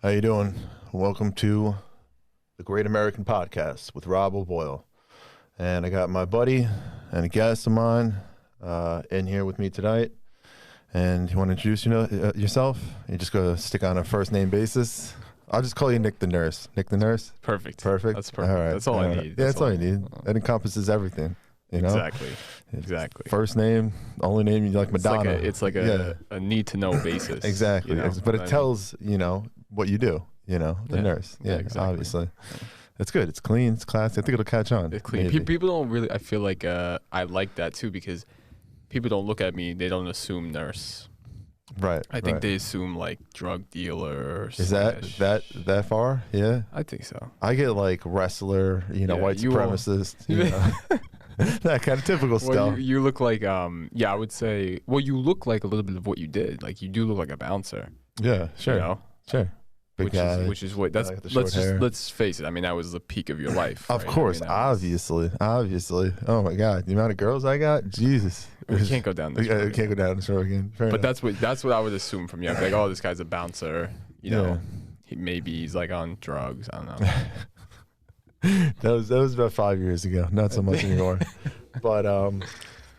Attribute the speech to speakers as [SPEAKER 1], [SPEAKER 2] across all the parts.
[SPEAKER 1] How you doing? Welcome to the Great American Podcast with Rob O'Boyle. And I got my buddy and a guest of mine in here with me tonight. And you want to introduce yourself? You just go stick on a first name basis. I'll just call you Nick the Nurse. Nick the Nurse?
[SPEAKER 2] Perfect.
[SPEAKER 1] Perfect?
[SPEAKER 2] That's perfect.
[SPEAKER 1] All right.
[SPEAKER 2] That's all I need.
[SPEAKER 1] Yeah, that's all you need. That encompasses everything. You know?
[SPEAKER 2] Exactly.
[SPEAKER 1] First name, only name, you like Madonna.
[SPEAKER 2] It's like a need to know basis.
[SPEAKER 1] Exactly.
[SPEAKER 2] You know?
[SPEAKER 1] But it tells, what you do, the nurse. Yeah,
[SPEAKER 2] exactly.
[SPEAKER 1] Obviously. It's good. It's clean. It's classy. I think it'll catch on.
[SPEAKER 2] It's clean. People don't really, I feel like I like that too because people don't look at me, they don't assume nurse.
[SPEAKER 1] Right.
[SPEAKER 2] I think they assume like drug dealer.
[SPEAKER 1] Is that far? Yeah.
[SPEAKER 2] I think so.
[SPEAKER 1] I get like wrestler, white supremacist, that kind of typical stuff.
[SPEAKER 2] You look like I would say you look like a little bit of what you did. Like you do look like a bouncer.
[SPEAKER 1] Yeah, sure. Sure.
[SPEAKER 2] Which is what that's let's face it. I mean, that was the peak of your life.
[SPEAKER 1] Of course, obviously. Oh my God, the amount of girls I got, Jesus.
[SPEAKER 2] We can't go down this road.
[SPEAKER 1] We can't go down this road again. Fair enough.
[SPEAKER 2] That's what I would assume from you. I'd be like, oh, this guy's a bouncer. Maybe he's like on drugs. I don't know.
[SPEAKER 1] that was about 5 years ago. Not so much anymore. But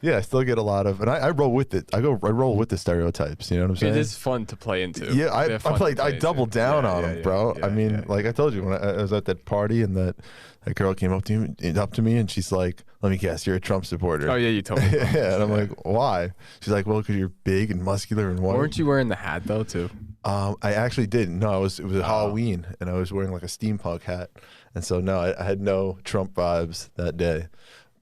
[SPEAKER 1] yeah, I still get a lot of, and I roll with it. I roll with the stereotypes. You know what I'm saying?
[SPEAKER 2] It is fun to play into.
[SPEAKER 1] Yeah, I doubled down on them, bro. I mean, like I told you when I was at that party and that girl came up to me and she's like, "Let me guess, you're a Trump supporter."
[SPEAKER 2] Oh yeah, you told me.
[SPEAKER 1] Yeah, and I'm like, "Why?" She's like, "Well, because you're big and muscular and white."
[SPEAKER 2] Weren't you wearing the hat though too?
[SPEAKER 1] I actually didn't. No, it was Halloween and I was wearing like a steampunk hat, and so no, I had no Trump vibes that day.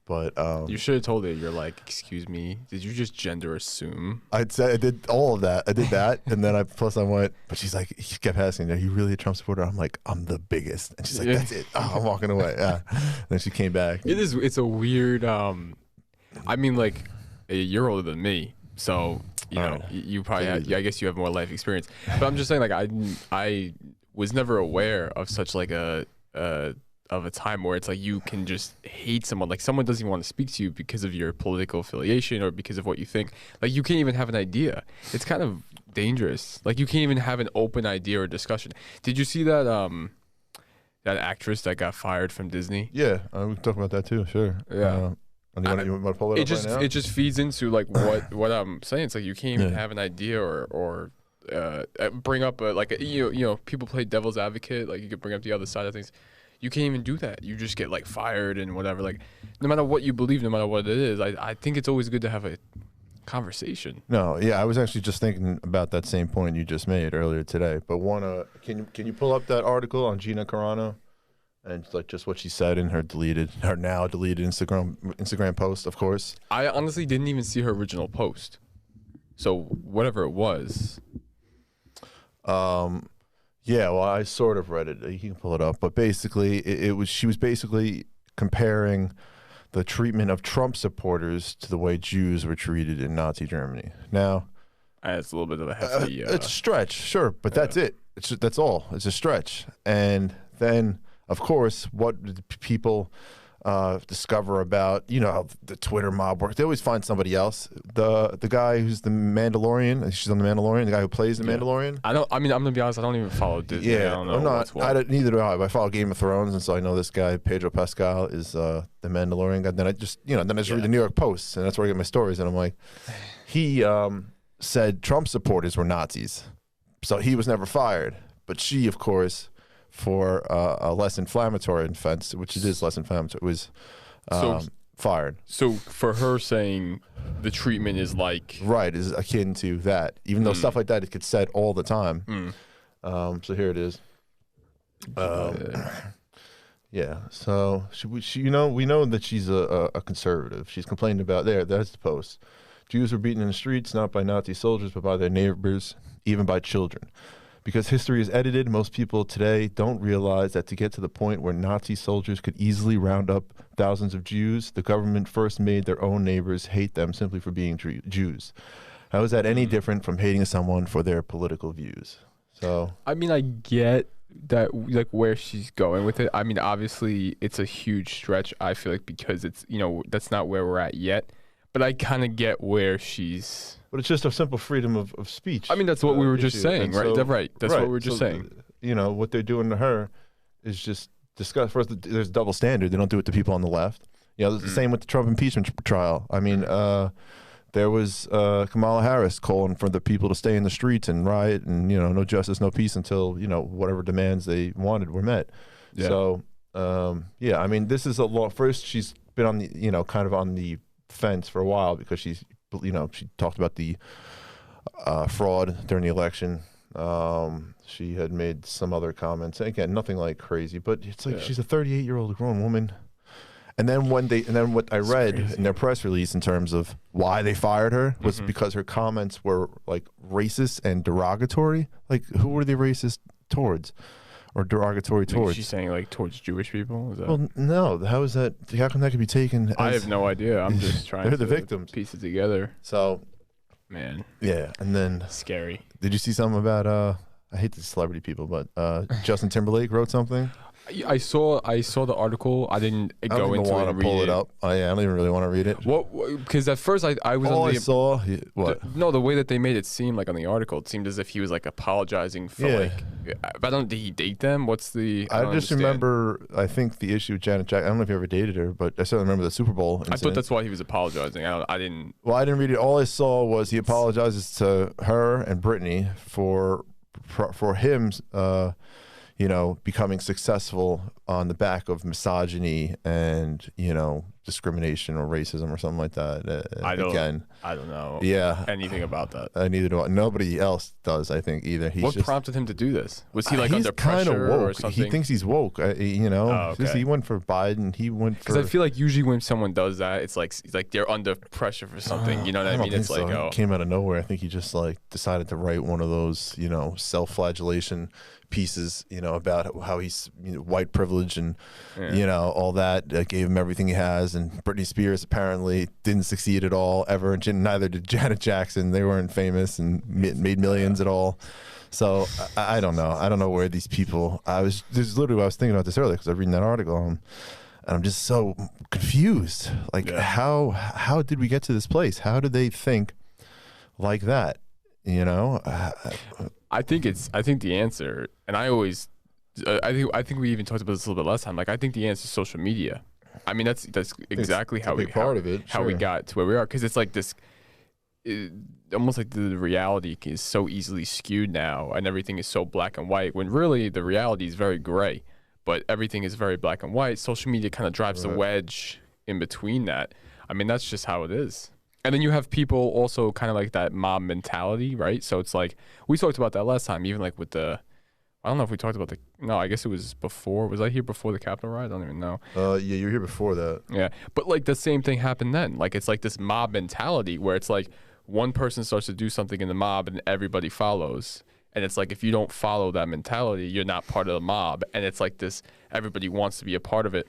[SPEAKER 1] But
[SPEAKER 2] you should have told her. You're like, excuse me, did you just gender assume?
[SPEAKER 1] I did all of that. I did that, and then I went. But she's like, she kept asking, "Are you really a Trump supporter?" I'm like, "I'm the biggest," and she's like, "That's it." Oh, I'm walking away. Yeah. And then she came back.
[SPEAKER 2] It's a weird. I mean, like, you're older than me, so you probably. I guess you have more life experience. But I'm just saying, like, I was never aware of such like a time where it's like you can just hate someone, like someone doesn't even want to speak to you because of your political affiliation or because of what you think. Like you can't even have an idea. It's kind of dangerous. Like you can't even have an open idea or discussion. Did you see that that actress that got fired from Disney?
[SPEAKER 1] Yeah, we can talk about that too. Sure.
[SPEAKER 2] Yeah.
[SPEAKER 1] You want to pull it up right now?
[SPEAKER 2] It just feeds into like what I'm saying. It's like you can't even have an idea or bring up people play devil's advocate. Like you could bring up the other side of things. You can't even do that. You just get like fired and whatever. Like no matter what you believe, no matter what it is, I think it's always good to have a conversation.
[SPEAKER 1] No, yeah, I was actually just thinking about that same point you just made earlier today. But can you pull up that article on Gina Carano and like just what she said in her now deleted Instagram post, of course.
[SPEAKER 2] I honestly didn't even see her original post. So whatever it was.
[SPEAKER 1] Yeah, well, I sort of read it. You can pull it up, but basically, she was basically comparing the treatment of Trump supporters to the way Jews were treated in Nazi Germany. Now,
[SPEAKER 2] it's a little bit of a hefty.
[SPEAKER 1] It's a stretch, sure, but that's it. That's all. It's a stretch, and then of course, what did people discover about how the Twitter mob works? They always find somebody else. The guy who's the Mandalorian, she's on the Mandalorian. The guy who plays the Mandalorian.
[SPEAKER 2] I'm gonna be honest. I don't even follow Disney.
[SPEAKER 1] Yeah,
[SPEAKER 2] I don't know.
[SPEAKER 1] Neither do I. But I follow Game of Thrones, and so I know this guy Pedro Pascal is the Mandalorian guy. Then I just read the New York Post, and that's where I get my stories. And I'm like, he said Trump supporters were Nazis, so he was never fired. But she, of course, for a less inflammatory offense, which it is less inflammatory, was fired.
[SPEAKER 2] So for her saying the treatment is like...
[SPEAKER 1] Right, is akin to that. Even though stuff like that, it gets said all the time. So here it is. Yeah, so she we know that she's a conservative. She's complained about, that's the post. Jews were beaten in the streets, not by Nazi soldiers, but by their neighbors, even by children. Because history is edited, most people today don't realize that to get to the point where Nazi soldiers could easily round up thousands of Jews, the government first made their own neighbors hate them simply for being Jews. How is that any different from hating someone for their political views? So,
[SPEAKER 2] I mean, I get that, like, where she's going with it. I mean, obviously, it's a huge stretch, I feel like, because it's, that's not where we're at yet. But I kind of get where she's...
[SPEAKER 1] But it's just a simple freedom of speech.
[SPEAKER 2] I mean, that's what we were just saying, right? That's what we were just saying.
[SPEAKER 1] what they're doing to her is just discuss. First, there's double standard. They don't do it to people on the left. It's the same with the Trump impeachment trial. I mean, there was Kamala Harris calling for the people to stay in the streets and riot and, no justice, no peace until, whatever demands they wanted were met. Yeah. So, I mean, this is a law. First, she's been on the, kind of on the fence for a while because she talked about the fraud during the election. She had made some other comments. Again, nothing like crazy, but it's like she's a 38-year-old grown woman. And then what I read in their press release in terms of why they fired her was because her comments were like racist and derogatory. Like, who were they racist towards or derogatory towards?
[SPEAKER 2] She's saying like towards Jewish people. Is that...
[SPEAKER 1] Well, no. How is that? How come that could be taken?
[SPEAKER 2] I have no idea. I'm just trying.
[SPEAKER 1] They're the victims.
[SPEAKER 2] Piece it together.
[SPEAKER 1] So,
[SPEAKER 2] man.
[SPEAKER 1] Yeah, and then
[SPEAKER 2] scary.
[SPEAKER 1] Did you see something about? I hate the celebrity people, but Justin Timberlake wrote something.
[SPEAKER 2] I saw the article. I didn't go into it and read it.
[SPEAKER 1] Pull it up. Oh yeah, I don't even really want to read it.
[SPEAKER 2] What? Because at first I was.
[SPEAKER 1] All I saw. What?
[SPEAKER 2] The way that they made it seem like on the article, it seemed as if he was like apologizing for like. But did he date them? What's the?
[SPEAKER 1] I just remember. I think the issue with Janet Jackson. I don't know if you ever dated her, but I certainly remember the Super Bowl incident.
[SPEAKER 2] I thought that's why he was apologizing. I didn't.
[SPEAKER 1] Well, I didn't read it. All I saw was he apologizes to her and Britney for him. Becoming successful on the back of misogyny and, discrimination or racism or something like that.
[SPEAKER 2] I don't know anything about that.
[SPEAKER 1] Neither do I. Nobody else does, I think, either.
[SPEAKER 2] What prompted him to do this? Was he like under pressure
[SPEAKER 1] woke.
[SPEAKER 2] Or something?
[SPEAKER 1] He thinks he's woke,
[SPEAKER 2] okay.
[SPEAKER 1] He went for Biden. He went for...
[SPEAKER 2] Because I feel like usually when someone does that, it's like they're under pressure for something. You know what I mean? It's like,
[SPEAKER 1] It came out of nowhere. I think he just decided to write one of those, self-flagellation pieces, about how he's white privilege and all that gave him everything he has. And Britney Spears apparently didn't succeed at all ever, and neither did Janet Jackson. They weren't famous and made millions at all. So I don't know. I don't know where these people. This is literally what I was thinking about this earlier because I was reading that article and I'm just so confused. How did we get to this place? How did they think like that?
[SPEAKER 2] I think the answer, and I think we even talked about this a little bit last time. Like, I think the answer is social media. I mean, that's exactly how we got to where we are. Because it's like this, almost like the reality is so easily skewed now, and everything is so black and white. When really the reality is very gray, but everything is very black and white. Social media kind of drives the wedge in between that. I mean, that's just how it is. And then you have people also kind of like that mob mentality, right? So it's like, we talked about that last time, even like with the, I don't know if we talked about no, I guess it was before. Was I here before the Capitol riot? I don't even know.
[SPEAKER 1] Yeah, you were here before that.
[SPEAKER 2] Yeah. But like the same thing happened then. Like, it's like this mob mentality where it's like one person starts to do something in the mob and everybody follows. And it's like, if you don't follow that mentality, you're not part of the mob. And it's like this, everybody wants to be a part of it.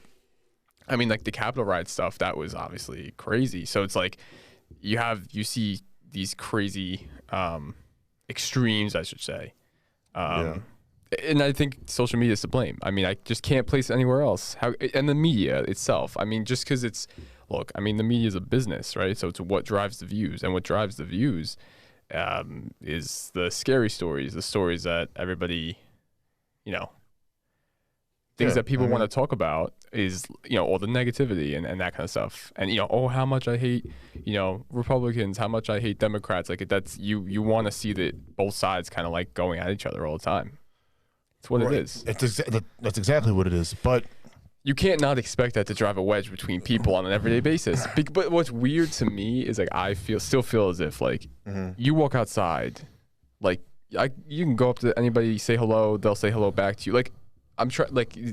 [SPEAKER 2] I mean, like the Capitol riot stuff, that was obviously crazy. So it's like, you see these crazy extremes, I should say. And I think social media is to blame. I mean, I just can't place it anywhere else. And the media itself. I mean, just because the media is a business, right? So it's what drives the views. And what drives the views is the scary stories, the stories that everybody, things that people want to talk about is, all the negativity and that kind of stuff. And, how much I hate, Republicans, how much I hate Democrats. Like, that's, you want to see that both sides kind of like going at each other all the time. It's what it is.
[SPEAKER 1] That's exactly what it is. But
[SPEAKER 2] you can't not expect that to drive a wedge between people on an everyday basis. But what's weird to me is like, I still feel as if like you walk outside, like you can go up to anybody, say hello, they'll say hello back to you. Like,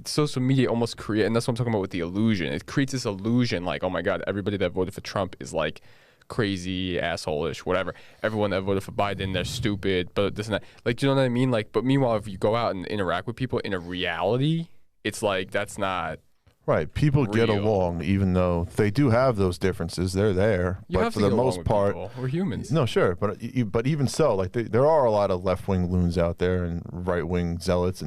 [SPEAKER 2] social media almost create, and that's what I'm talking about with the illusion. It creates this illusion like, oh my God, everybody that voted for Trump is like crazy, asshole-ish, whatever. Everyone that voted for Biden, they're stupid, but this and that. Like, do you know what I mean? Like, but meanwhile, if you go out and interact with people in a reality, it's like, that's not
[SPEAKER 1] right. People get along, even though they do have those differences. They're there, but for the most part,
[SPEAKER 2] we're humans.
[SPEAKER 1] No, sure, but even so, like there are a lot of left-wing loons out there and right-wing zealots,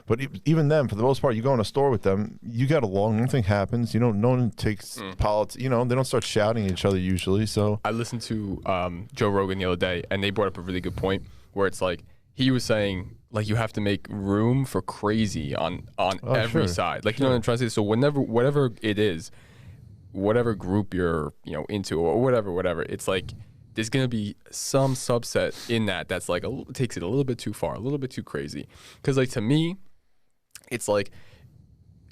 [SPEAKER 1] but even them, for the most part, you go in a store with them, you get along. Nothing happens. No one takes politics. They don't start shouting at each other usually. So
[SPEAKER 2] I listened to Joe Rogan the other day, and they brought up a really good point where it's like he was saying like you have to make room for crazy on every side. Like, you know what I'm trying to say? So whatever it is, whatever group you're, into or whatever, it's like there's going to be some subset in that's like takes it a little bit too far, a little bit too crazy. Because like to me, it's like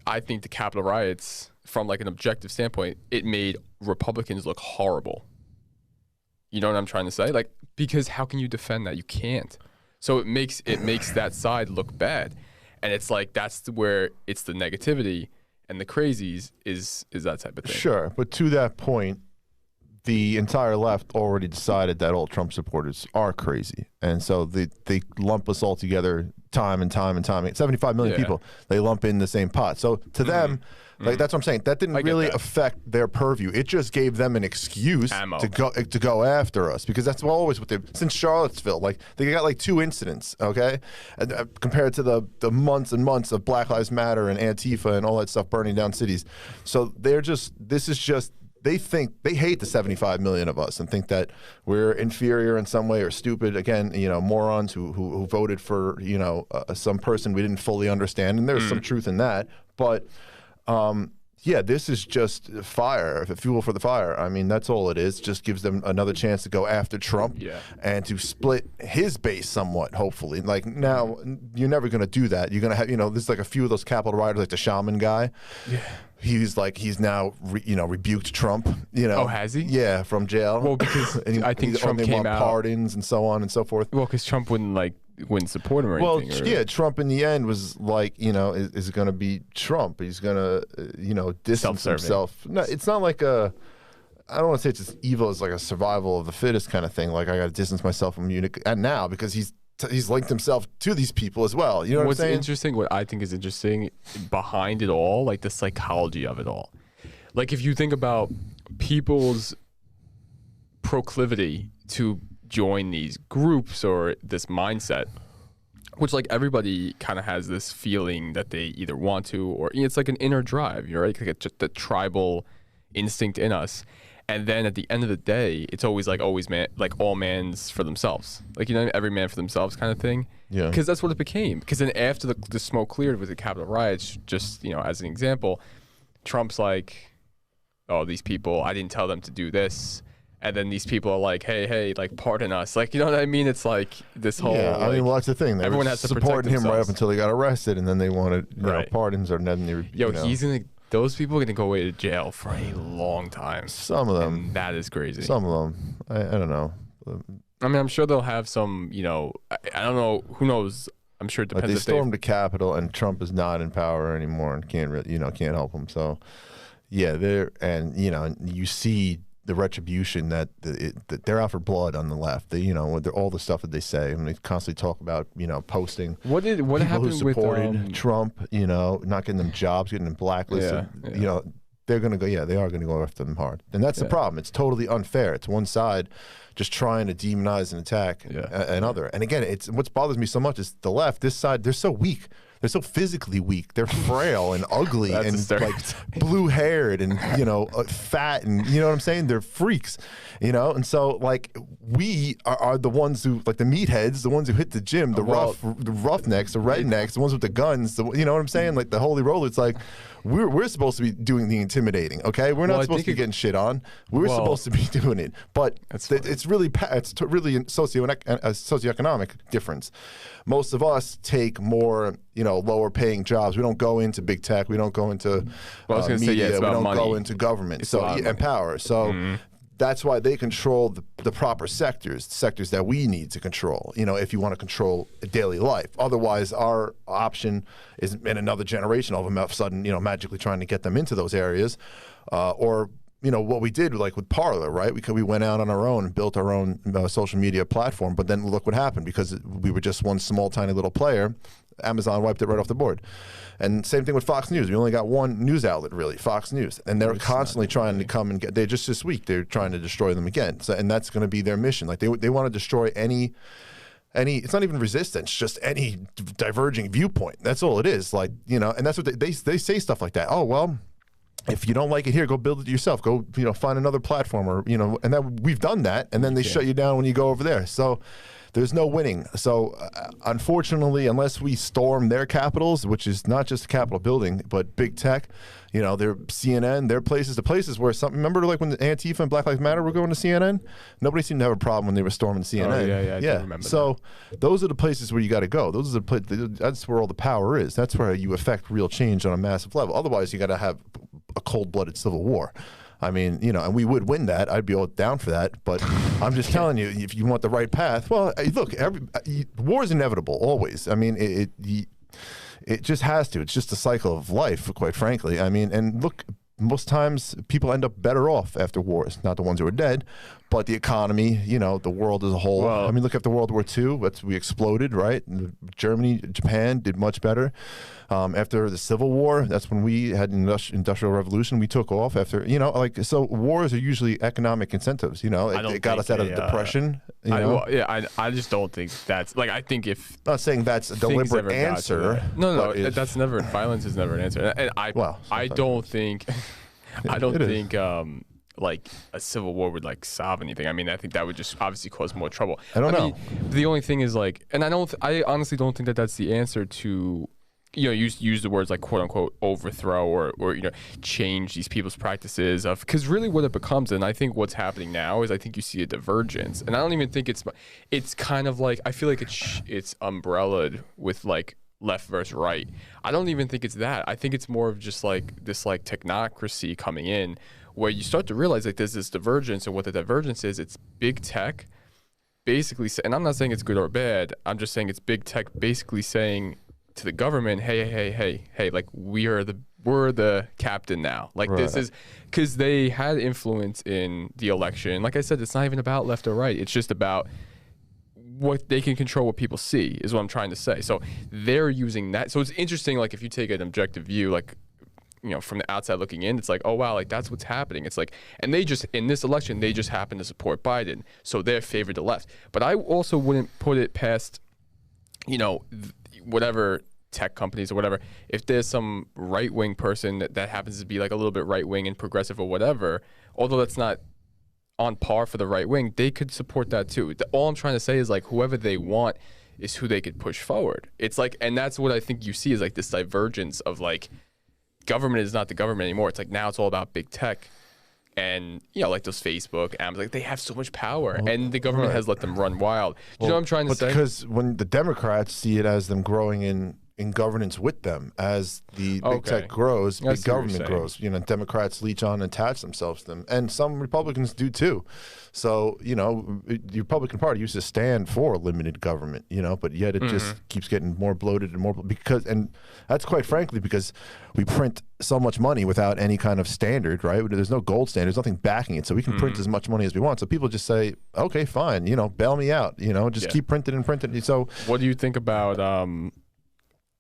[SPEAKER 2] I think the Capitol riots, from like an objective standpoint, it made Republicans look horrible. You know what I'm trying to say? Like, because how can you defend that? You can't. So it makes that side look bad. And it's like that's where it's the negativity and the crazies is that type of thing.
[SPEAKER 1] Sure, but to that point, the entire left already decided that all Trump supporters are crazy. And so they lump us all together time and time and time. 75 million people, they lump in the same pot. So to them, like that's what I'm saying, that didn't really affect their purview. It just gave them an excuse to go after us, because that's always what they've, since Charlottesville, like they got like 2 incidents, okay? And, compared to the months and months of Black Lives Matter and Antifa and all that stuff burning down cities. So they hate the 75 million of us and think that we're inferior in some way or stupid. Again, morons who voted for, some person we didn't fully understand. And there's some truth in that. But, this is just fuel for the fire. I mean, that's all it is. Just gives them another chance to go after Trump and to split his base somewhat, hopefully. Like now, you're never going to do that. You're going to have, there's like a few of those Capitol rioters, like the shaman guy. Yeah. He's now rebuked Trump.
[SPEAKER 2] Oh, has he?
[SPEAKER 1] Yeah, from jail.
[SPEAKER 2] Well, because I think Trump came out
[SPEAKER 1] pardons and so on and so forth.
[SPEAKER 2] Well, because Trump wouldn't support him or anything.
[SPEAKER 1] Well, Trump in the end was like, is going to be Trump. He's going to, distance himself. No, it's not like I don't want to say it's as evil as like a survival of the fittest kind of thing. Like I got to distance myself from you, and now because he's linked himself to these people as well. You know what I'm saying?
[SPEAKER 2] Interesting, what I think is interesting behind it all, like the psychology of it all. Like if you think about people's proclivity to join these groups or this mindset, which like everybody kind of has this feeling that they either want to, or it's like an inner drive, you're right? Like just the tribal instinct in us. And then at the end of the day, it's always all man's for themselves. Like, every man for themselves kind of thing. Yeah. Because that's what it became. Because then after the smoke cleared with the Capitol riots, just, as an example, Trump's like, oh, these people, I didn't tell them to do this. And then these people are like, hey, like, pardon us. Like, you know what I mean? It's like this whole. Yeah,
[SPEAKER 1] I mean, well, that's the thing. They everyone has to supporting him right up until he got arrested, and then they wanted pardons or nothing.
[SPEAKER 2] He's going to. Those people are going to go away to jail for a long time.
[SPEAKER 1] Some of them.
[SPEAKER 2] And that is crazy.
[SPEAKER 1] Some of them. I don't know.
[SPEAKER 2] I mean, I'm sure they'll have some, I don't know. Who knows? I'm sure it depends.
[SPEAKER 1] But they stormed the Capitol, and Trump is not in power anymore and can't really, can't help him. So, yeah, you see the retribution that they're out for blood on the left. They, all the stuff that they say. I mean, they constantly talk about, posting.
[SPEAKER 2] What happened
[SPEAKER 1] who supported with Trump? Not getting them jobs, getting them blacklisted. Yeah. They're gonna go. Yeah, they are gonna go after them hard, and that's the problem. It's totally unfair. It's one side just trying to demonize and attack another. And again, it's what bothers me so much is the left. This side, they're so weak. They're so physically weak. They're frail and ugly and like blue-haired and fat and you know what I'm saying. They're freaks, And so like we are the ones who like the meatheads, the ones who hit the gym, the roughnecks, the rednecks, the ones with the guns. You know what I'm saying? Like the holy roller. It's like we're supposed to be doing the intimidating. Okay, we're not supposed to be getting shit on. We're supposed to be doing it. But it's really a socioeconomic difference. Most of us take more, lower paying jobs. We don't go into big tech. We don't go into media. We don't go into government. And power. So that's why they control the proper sectors that we need to control, if you want to control daily life. Otherwise, our option is in another generation all of them all of a sudden, magically trying to get them into those areas. Or what we did like with Parler, right? We went out on our own and built our own social media platform, but then look what happened because we were just one small, tiny little player. Amazon wiped it right off the board. And same thing with Fox News. We only got one news outlet, really, Fox News. And they're constantly trying to come and they're just this week, they're trying to destroy them again. So, and that's going to be their mission. Like they want to destroy any, it's not even resistance, just any diverging viewpoint. That's all it is. Like, and that's what they say stuff like that. Oh, well, if you don't like it here, go build it yourself. Go, find another platform or, and that we've done that. And then they shut you down when you go over there. So there's no winning. So unfortunately, unless we storm their capitals, which is not just the Capitol building, but big tech, you know, their CNN, their places, the places where remember like when the Antifa and Black Lives Matter were going to CNN? Nobody seemed to have a problem when they were storming CNN.
[SPEAKER 2] Oh, yeah, I do remember
[SPEAKER 1] so those are the places where you got to go. Those are that's where all the power is. That's where you affect real change on a massive level. Otherwise, you got to have a cold-blooded civil war. I mean, you know, and we would win that. I'd be all down for that. But I'm just telling you, if you want the right path, well, look, war is inevitable, always. I mean, it just has to. It's just a cycle of life, quite frankly. I mean, and look, most times people end up better off after wars, not the ones who are dead, but the economy, you know, the world as a whole. Well, I mean, look after World War II, we exploded, right? Germany, Japan did much better. After the Civil War, that's when we had an industrial revolution. We took off after, you know, like, so wars are usually economic incentives, you know. It got us out of the depression. You know?
[SPEAKER 2] I just don't think that's, like, I think if...
[SPEAKER 1] I'm not saying that's a deliberate answer.
[SPEAKER 2] No, that's never, violence is never an answer. And I don't think, like a civil war would like solve anything. I mean, I think that would just obviously cause more trouble.
[SPEAKER 1] I don't know.
[SPEAKER 2] The only thing is like, and I honestly don't think that that's the answer to, you know, use the words like quote unquote overthrow or you know, change these people's practices of, because really what it becomes, and I think what's happening now is I think you see a divergence, and I don't even think it's kind of like, I feel like it's umbrellaed with like left versus right. I don't even think it's that. I think it's more of just like this like technocracy coming in, where you start to realize like there's this divergence, and what the divergence is, it's big tech basically, and I'm not saying it's good or bad, I'm just saying it's big tech basically saying to the government, hey, like we're the captain now. Like This is because they had influence in the election. Like I said, it's not even about left or right. It's just about what they can control, what people see is what I'm trying to say. So they're using that. So it's interesting, like if you take an objective view, like, you know, from the outside looking in, it's like, oh wow, like that's what's happening. It's like, and they just, in this election, they just happen to support Biden. So they're favored the left. But I also wouldn't put it past, you know, whatever tech companies or whatever, if there's some right-wing person that happens to be like a little bit right-wing and progressive or whatever, although that's not on par for the right wing, they could support that too. All I'm trying to say is like whoever they want is who they could push forward. It's like, and that's what I think you see is like this divergence of like government is not the government anymore. It's like now it's all about big tech. And, you know, like those Facebook, Amazon, like they have so much power, and the government has let them run wild. Do you know what I'm trying to say?
[SPEAKER 1] Because when the Democrats see it as them growing in governance with them, as the big tech grows, big government grows. You know, Democrats leech on and attach themselves to them, and some Republicans do too. So, you know, the Republican Party used to stand for limited government, you know, but yet it just keeps getting more bloated and more, and that's quite frankly because we print so much money without any kind of standard, right? There's no gold standard, there's nothing backing it, so we can print as much money as we want. So people just say, okay, fine, you know, bail me out, you know, just keep printing and printing. So
[SPEAKER 2] what do you think about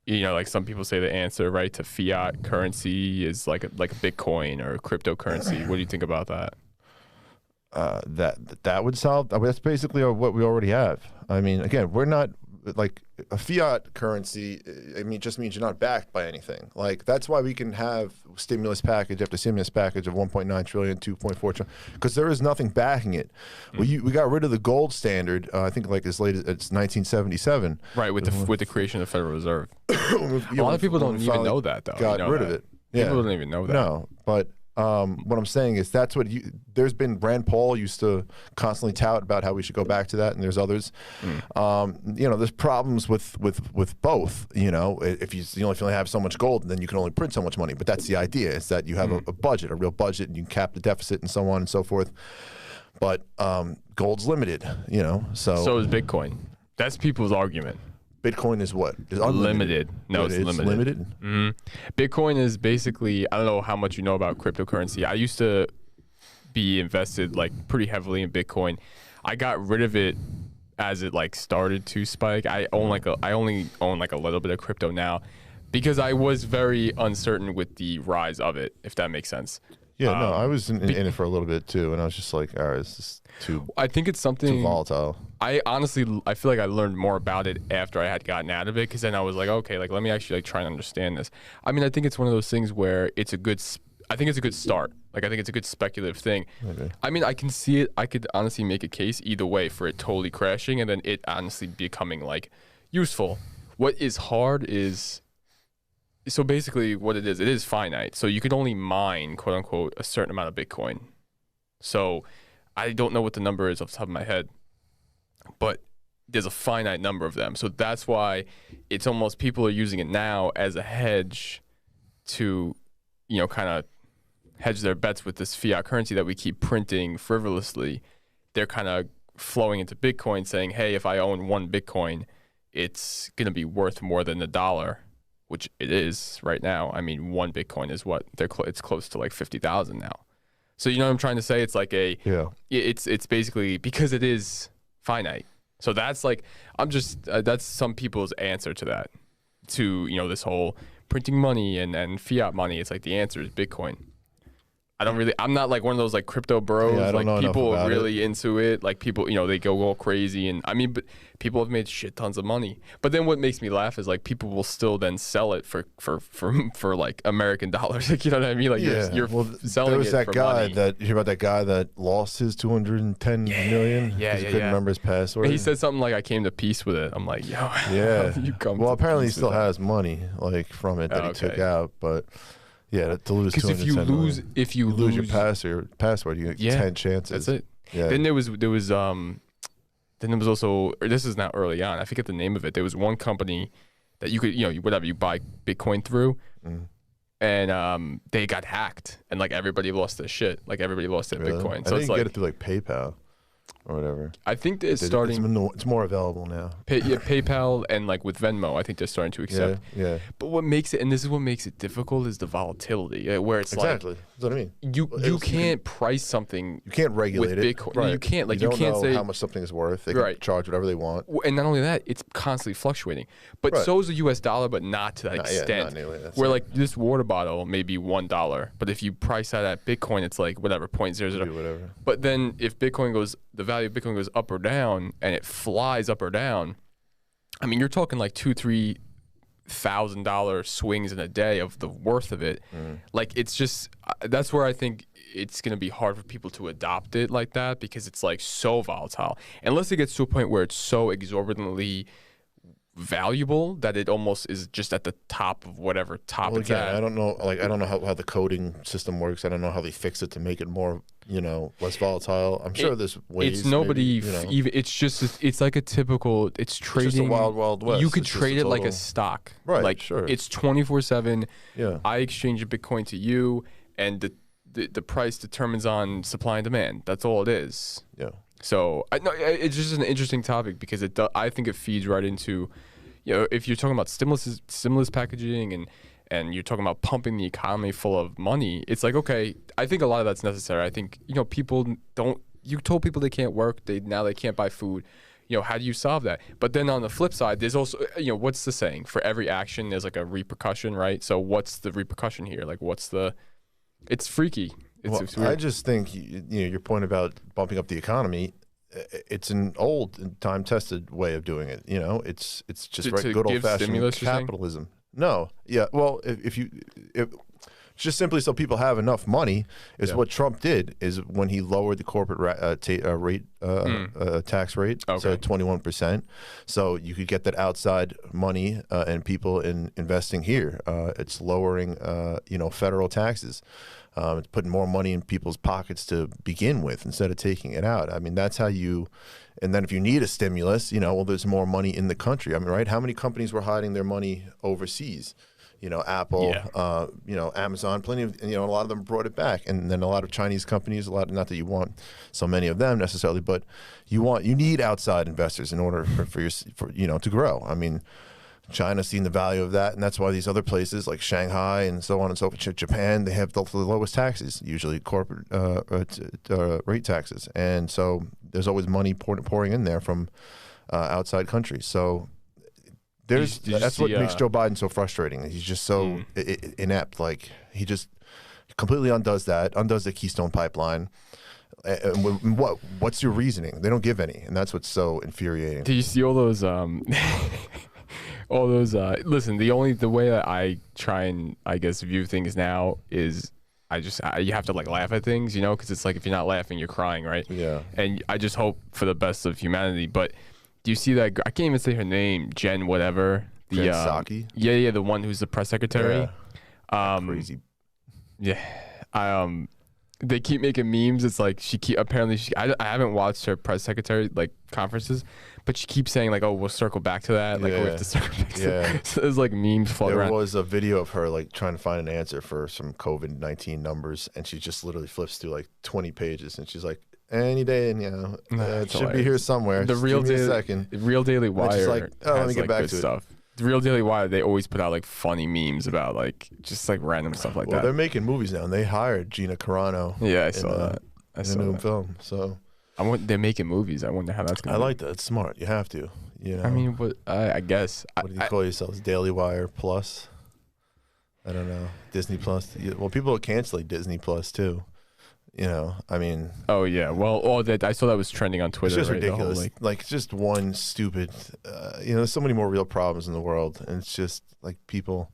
[SPEAKER 2] you know, like some people say the answer, right, to fiat currency is like a Bitcoin or a cryptocurrency. What do you think about that?
[SPEAKER 1] That would solve. That's basically what we already have. I mean, again, we're not like a fiat currency. I mean, it just means you're not backed by anything. Like that's why we can have stimulus package after stimulus package of 1.9 trillion, 2.4 trillion, because there is nothing backing it. We got rid of the gold standard. I think like as late as it's 1977.
[SPEAKER 2] Right, with the creation of the Federal Reserve. A lot of people don't even know that though.
[SPEAKER 1] Got rid of it. Yeah.
[SPEAKER 2] People don't even know that.
[SPEAKER 1] No, but. What I'm saying is that's what there's been Rand Paul used to constantly tout about how we should go back to that, and there's others. You know, there's problems with both. You know, if you only have so much gold, then you can only print so much money. But that's the idea: is that you have a budget, a real budget, and you can cap the deficit and so on and so forth. But gold's limited. You know, so
[SPEAKER 2] is Bitcoin. That's people's argument.
[SPEAKER 1] Bitcoin is what? Is
[SPEAKER 2] unlimited. No, it's
[SPEAKER 1] limited.
[SPEAKER 2] Limited? Bitcoin is basically, I don't know how much you know about cryptocurrency. I used to be invested like pretty heavily in Bitcoin. I got rid of it as it like started to spike. I only own like a little bit of crypto now because I was very uncertain with the rise of it, if that makes sense.
[SPEAKER 1] Yeah, no, I was in it for a little bit too, and I was just like, all right, it's just
[SPEAKER 2] I think it's something
[SPEAKER 1] too volatile.
[SPEAKER 2] I honestly, I feel like I learned more about it after I had gotten out of it, because then I was like, okay, like let me actually like try and understand this. I mean, I think it's one of those things where it's a good. I think it's a good start. Like, I think it's a good speculative thing.
[SPEAKER 1] Okay.
[SPEAKER 2] I mean, I can see it. I could honestly make a case either way for it totally crashing and then it honestly becoming like useful. What is hard is, so basically what it is finite. So you could only mine, quote unquote, a certain amount of Bitcoin. So I don't know what the number is off the top of my head, but there's a finite number of them. So that's why it's almost, people are using it now as a hedge to, you know, kind of hedge their bets with this fiat currency that we keep printing frivolously. They're kind of flowing into Bitcoin saying, hey, if I own one Bitcoin, it's going to be worth more than $1, which it is right now. I mean, one Bitcoin is what? It's close to like 50,000 now. So you know what I'm trying to say? It's like it's basically because it is finite. So that's like, I'm just, that's some people's answer to that, to, you know, this whole printing money and fiat money. It's like the answer is Bitcoin. I'm not like one of those like crypto bros.
[SPEAKER 1] Yeah, I don't know
[SPEAKER 2] like people
[SPEAKER 1] enough
[SPEAKER 2] are
[SPEAKER 1] about
[SPEAKER 2] really into it. Like people, you know, they go all crazy. And I mean, but people have made shit tons of money. But then what makes me laugh is like people will still then sell it for like American dollars. Like, you know what I mean? Like you're selling it.
[SPEAKER 1] There was that
[SPEAKER 2] for
[SPEAKER 1] guy
[SPEAKER 2] money.
[SPEAKER 1] you hear about that guy that lost his 210 million?
[SPEAKER 2] Yeah,
[SPEAKER 1] he couldn't remember his password.
[SPEAKER 2] And he said something like, I came to peace with it. I'm like, yo,
[SPEAKER 1] yeah.
[SPEAKER 2] you come
[SPEAKER 1] well,
[SPEAKER 2] to
[SPEAKER 1] apparently he
[SPEAKER 2] peace
[SPEAKER 1] still
[SPEAKER 2] with that?
[SPEAKER 1] has money like from it that he took out, but yeah, to lose 210 million.
[SPEAKER 2] if you
[SPEAKER 1] lose your password, you get 10 chances.
[SPEAKER 2] That's it.
[SPEAKER 1] Yeah.
[SPEAKER 2] Then there was also, or this is not early on, I forget the name of it. There was one company that you could, you know, whatever, you buy Bitcoin through, and they got hacked, and like everybody lost their shit, like everybody lost their Bitcoin. So
[SPEAKER 1] I think
[SPEAKER 2] it's
[SPEAKER 1] you
[SPEAKER 2] like,
[SPEAKER 1] get it through like PayPal or whatever.
[SPEAKER 2] I think it's starting.
[SPEAKER 1] It's more available now.
[SPEAKER 2] PayPal and like with Venmo, I think they're starting to accept.
[SPEAKER 1] Yeah.
[SPEAKER 2] But what makes it, and this is what makes it difficult, is the volatility, where it's
[SPEAKER 1] exactly.
[SPEAKER 2] like,
[SPEAKER 1] That's what I mean.
[SPEAKER 2] You can't price something.
[SPEAKER 1] You can't regulate
[SPEAKER 2] with
[SPEAKER 1] it.
[SPEAKER 2] Bitcoin.
[SPEAKER 1] Right.
[SPEAKER 2] You can't like
[SPEAKER 1] you
[SPEAKER 2] can't
[SPEAKER 1] know
[SPEAKER 2] say
[SPEAKER 1] how much something is worth. They can charge whatever they want.
[SPEAKER 2] And not only that, it's constantly fluctuating. But so is the U.S. dollar, but not to that extent.
[SPEAKER 1] Not nearly. That's
[SPEAKER 2] where like this water bottle may be $1, but if you price that at Bitcoin, it's like whatever 0.00.
[SPEAKER 1] Whatever.
[SPEAKER 2] But then if the value of Bitcoin goes up or down, and it flies up or down, I mean, you're talking like $2,000-$3,000 swings in a day of the worth of it. Like, it's just, that's where I think it's going to be hard for people to adopt it like that, because it's like so volatile. Unless it gets to a point where it's so exorbitantly valuable that it almost is just at the top of whatever top it's at.
[SPEAKER 1] I don't know. Like, I don't know how the coding system works. I don't know how they fix it to make it more, you know, less volatile. I'm sure there's ways.
[SPEAKER 2] It's nobody
[SPEAKER 1] maybe, you know.
[SPEAKER 2] even. It's like a typical. It's trading.
[SPEAKER 1] It's just a wild, wild west.
[SPEAKER 2] You could
[SPEAKER 1] It's
[SPEAKER 2] trade
[SPEAKER 1] just
[SPEAKER 2] it like a
[SPEAKER 1] total-
[SPEAKER 2] stock.
[SPEAKER 1] Right,
[SPEAKER 2] Like
[SPEAKER 1] sure.
[SPEAKER 2] it's 24/7.
[SPEAKER 1] Yeah.
[SPEAKER 2] I exchange a Bitcoin to you, and the price determines on supply and demand. That's all it is.
[SPEAKER 1] Yeah.
[SPEAKER 2] So it's just an interesting topic, because I think it feeds right into, you know, if you're talking about stimulus packaging and you're talking about pumping the economy full of money, it's like, okay, I think a lot of that's necessary. I think, you know, you told people they can't work, now they can't buy food. You know, how do you solve that? But then on the flip side, there's also, you know, what's the saying? For every action, there's like a repercussion, right? So what's the repercussion here? Like, it's freaky. It's weird.
[SPEAKER 1] I just think, you know, your point about bumping up the economy, it's an old and time-tested way of doing it. You know, it's just good old-fashioned capitalism. No, yeah. Well, if just simply so people have enough money is what Trump did. Is when he lowered the corporate tax rate to 21%, so you could get that outside money and people investing here. It's lowering you know, federal taxes. It's putting more money in people's pockets to begin with instead of taking it out. I mean, that's how you. And then if you need a stimulus, you know, well, there's more money in the country. I mean, right? How many companies were hiding their money overseas? You know, Apple, you know, Amazon, plenty of, you know, a lot of them brought it back. And then a lot of Chinese companies, not that you want so many of them necessarily, but you need outside investors in order for you know, to grow. I mean, China's seen the value of that, and that's why these other places like Shanghai and so on and so forth, Japan, they have the lowest taxes, usually corporate rate taxes. And so there's always money pouring in there from outside countries. So that's what makes Joe Biden so frustrating. He's just so inept. Like, he just completely undoes the Keystone Pipeline. And what's your reasoning? They don't give any, and that's what's so infuriating.
[SPEAKER 2] Do you see all those all those listen, the way that I try and, I guess, view things now is you have to like laugh at things, you know, because it's like if you're not laughing, you're crying, right?
[SPEAKER 1] Yeah.
[SPEAKER 2] And I just hope for the best of humanity. But do you see that? I can't even say her name, Jen whatever.
[SPEAKER 1] Jen Psaki?
[SPEAKER 2] Yeah, the one who's the press secretary.
[SPEAKER 1] Yeah. Crazy.
[SPEAKER 2] Yeah. They keep making memes. It's like I haven't watched her press secretary like conferences, but she keeps saying like, "Oh, we'll circle back to that." Like, we have to circle back to that. So there's like memes floating around.
[SPEAKER 1] There was a video of her like trying to find an answer for some COVID-19 numbers, and she just literally flips through like 20 pages, and she's like, "Any day, and it should be here somewhere."
[SPEAKER 2] The real Daily Wire.
[SPEAKER 1] Just like, let me get back to
[SPEAKER 2] stuff. The Real Daily Wire, they always put out like funny memes about like just like random stuff like that.
[SPEAKER 1] Well, they're making movies now, and they hired Gina Carano.
[SPEAKER 2] Yeah, I saw that. I saw
[SPEAKER 1] in a new
[SPEAKER 2] that.
[SPEAKER 1] film. So
[SPEAKER 2] they're making movies. I wonder how that's going to
[SPEAKER 1] I like that. It's smart. You have to. You know.
[SPEAKER 2] I mean, I guess.
[SPEAKER 1] What do you call yourselves? Daily Wire Plus? I don't know. Disney Plus. Well, people are canceling Disney Plus too. You know, I mean.
[SPEAKER 2] Oh yeah. Well, I saw that was trending on Twitter.
[SPEAKER 1] It's just ridiculous.
[SPEAKER 2] Whole,
[SPEAKER 1] like just one stupid. There's so many more real problems in the world, and it's just like people.